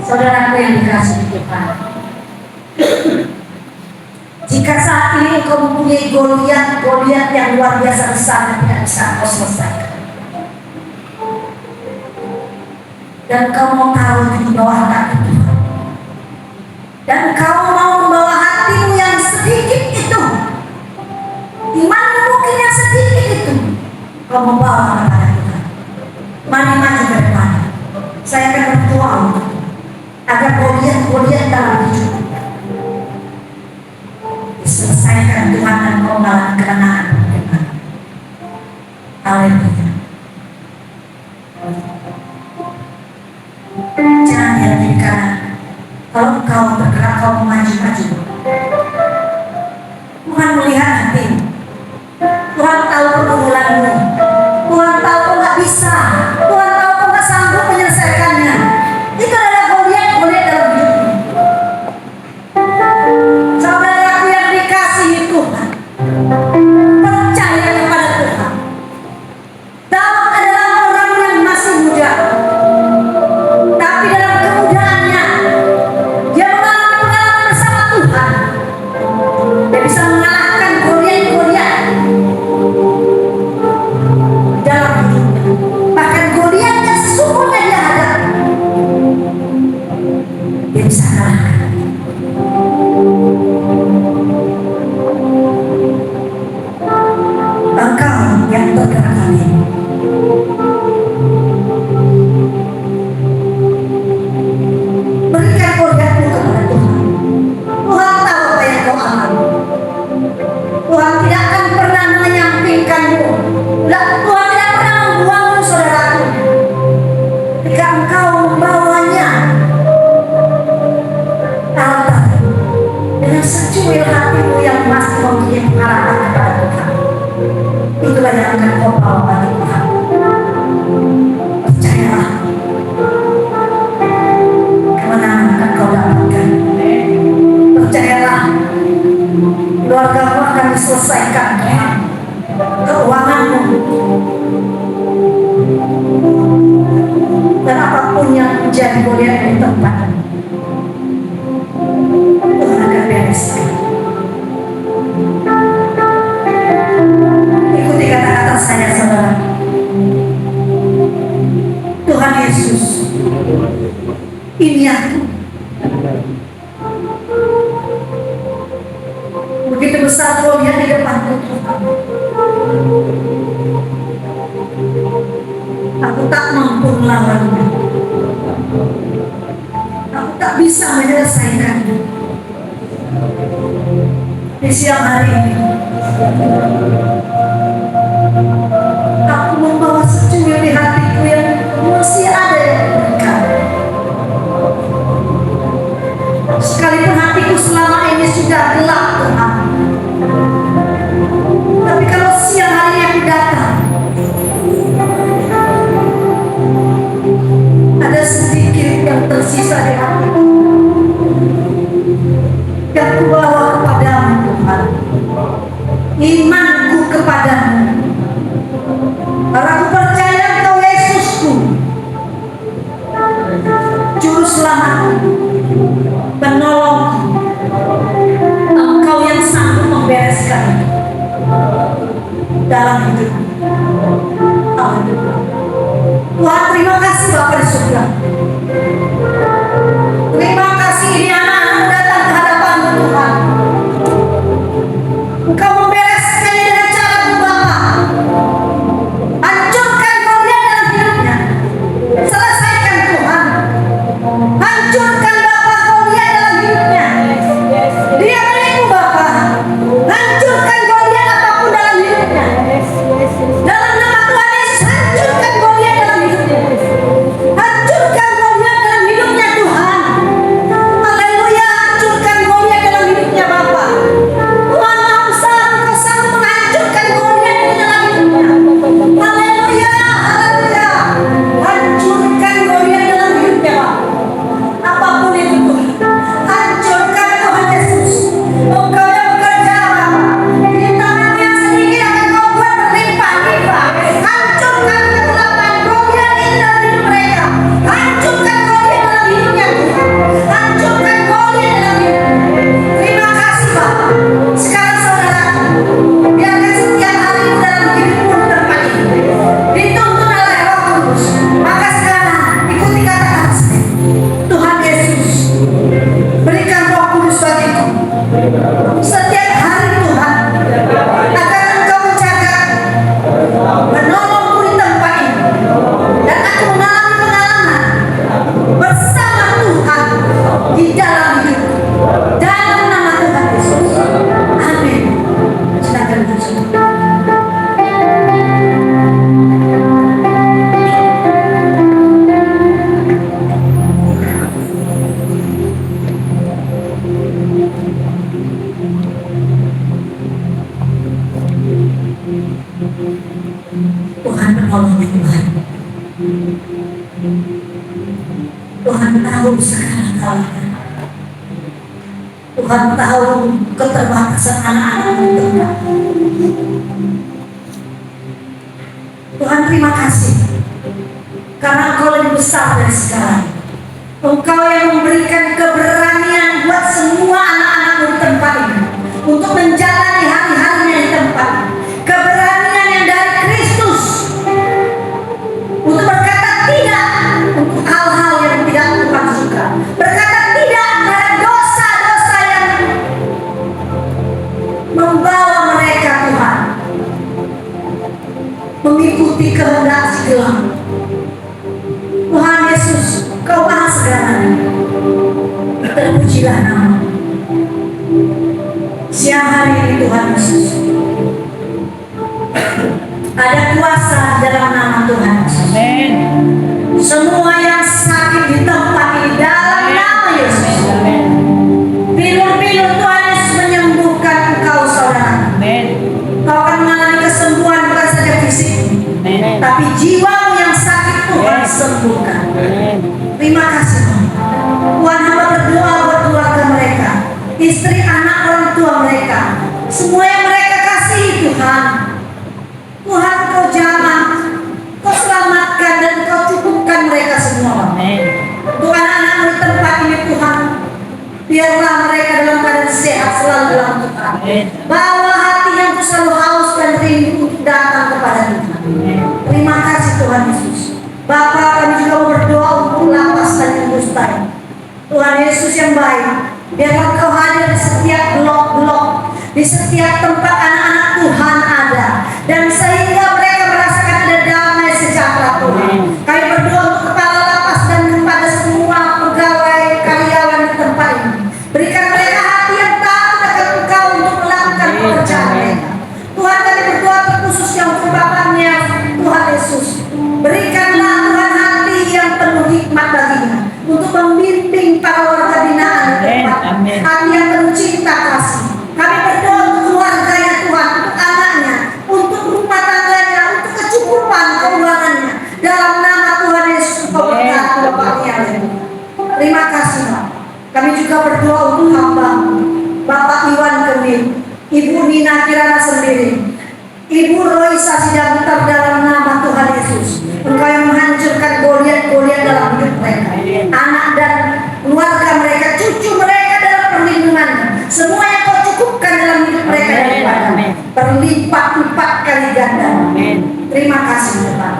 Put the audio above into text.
Saudaraku yang dikasihi Tuhan, jika saat ini engkau mempunyai Goliat yang luar biasa besar, tidak bisa engkau selesaikan, dan engkau mau taruh di bawah kaki Tuhan, dan engkau mau membawa hatimu yang sedikit itu, imanmu mungkin yang sedikit itu, engkau membawa kepada Tuhan. Mari maju ke depan. Saya akan berdoa untuk agar Goliat dalam hidup diselesaikan Tuhan, dan kau mengalami kemenangan. Haleluya. Jangan diartikan kalau kau bergerak, kau maju-maju. Tuhan melihat hatimu. Tuhan tahu pergumulanmu. Tuhan tahu kau gak bisa. Tuhan tahu kau gak sanggup menyelesaikannya. Itu adalah Goliat dalam hidupmu. Saudaraku yang dikasihi Tuhan, percaya kepada Tuhan. Daud adalah orang yang masih muda, tapi dalam kemudaannya dia mengalami pengalaman bersama Tuhan. Dia bisa mengalahkan Goliat dalam hidupnya. Bahkan Goliat yang sesungguhnya dia hadapi, dia bisa kalahkan. Engkau yang bergerak hari ini, berikan Goliatmu kepada Tuhan. Tuhan tahu apa yang kau alami. Tuhan tidak akan pernah menyampingkanmu. Tuhan tidak pernah membuangmu, saudaraku. Ketika engkau membawanya altar dengan secuil hatimu yang masih mempunyai harapan kepada Tuhan, itulah yang akan kau bawa bagi Tuhan. Percayalah, kemenangan akan kau dapatkan. Percayalah, keluargamu akan diselesaikan Tuhan. Keuanganmu dan apapun yang menjadi Goliat di tempat, Tuhan akan bereskan. Ikuti kata-kata saya, saudara. Tuhan Yesus, ini aku. Begitu besar Goliat di depanku, Tuhan. Aku tak mampu melawannya. Aku tak bisa menyelesaikannya. Di siang hari ini, aku membawa secuil di hatiku yang masih ada yang berikan. Sekalipun hatiku selama ini sudah gelap, Tuhan, tapi kalau siang hari aku datang, ada sedikit yang tersisa di hatiku yang kubawa kepadamu, Tuhan. Imanku kepadamu, karena aku percaya Engkau Yesusku, Juru Selamatku, penolongku. Engkau yang sanggup membereskan dalam hidupku. Tuhan, terima kasih Bapa di surga. Terima kasih ini anak-anakmu datang ke hadapan-Mu, Tuhan. Engkau membereskannya dengan cara-Mu, Bapa. Hancurkan Goliat dalam hidupnya. Selesaikan, Tuhan. Hancurkan Bapa Goliat dalam hidupnya. Dia milikmu, Bapa. Hancurkan Goliat apapun dalam hidupnya. segalanya. Tuhan tahu keterbatasan anak-anak Tuhan. Tuhan terima kasih karena Engkau lebih besar dari segalanya. Engkau yang memberikan keberanian buat semua anak-anakmu di tempat ini untuk menjalani hari-harinya di tempat ini. Keberanian yang dari Kristus untuk berkata tidak untuk hal-hal yang tidak Tuhan suka. Berkata tidak pada dosa-dosa yang membawa mereka Tuhan mengikuti kehendak si gelap. Tuhan Yesus, Kau maha segalanya. Terpujilah nama. Siang hari ini Tuhan Yesus, ada kuasa di dalam nama Tuhan Yesus. Amin. Semua yang sakit di tempat ini dalam nama Yesus. Pilur-pilur Tuhan Yesus menyembuhkan engkau saudara. Amin. Kau akan mengalami kesembuhan bukan saja fisik, tapi jiwamu yang sakit Tuhan sembuhkan. Terima kasih Tuhan. Tuhan hamba berdoa buat keluarga mereka, istri, anak, orang tua mereka, semua yang mereka kasihi Tuhan. Tuhan Kau jamah, Kau selamatkan dan Kau cukupkan mereka semua. Untuk anak-anak di tempat ini Tuhan, biarlah mereka dalam keadaan sehat selalu dalam Tuhan. Bawa hati yang selalu haus dan rindu untuk datang kepada Tuhan. Terima kasih Tuhan Yesus. Bapa, kami juga berdoa untuk lapas dan industri. Tuhan Yesus yang baik, biarlah Kau hadir di setiap blok-blok, di setiap tempat anak-anak Tuhan ada, dan sehingga mereka merasakan ada damai sejahtera Tuhan. Kami berdoa untuk kepala lapas dan kepada semua pegawai karyawan di tempat ini. Berikan mereka hati yang takut akan Engkau untuk melakukan pekerjaan mereka. Tuhan, kami berdoa terkhusus yang untuk Bapaknya Tuhan Yesus. Berikanlah Tuhan hati yang penuh hikmat baginya untuk membimbing para warga binaan di tempat. Hati yang penuh cinta kasih. Kami berdoa untuk keluarganya Tuhan, untuk anaknya, untuk rumah tangganya, untuk kecukupan keuangannya. Dalam nama Tuhan Yesus Engkau berkati Bapaknya. Terima kasih Pak. Kami juga berdoa untuk hamba Bapak Iwan Kemil, Ibu Nina Kirana sendiri, Ibu Roisa Sidaputar, dalam nama Tuhan Yesus. Engkau yang menghancurkan goliat-goliat dalam hidup mereka, anak dan keluarga mereka, cucu mereka dalam perlindungan. Semua yang Kau cukupkan dalam hidup mereka daripada berlipat-lipat kali ganda. Terima kasih Tuhan.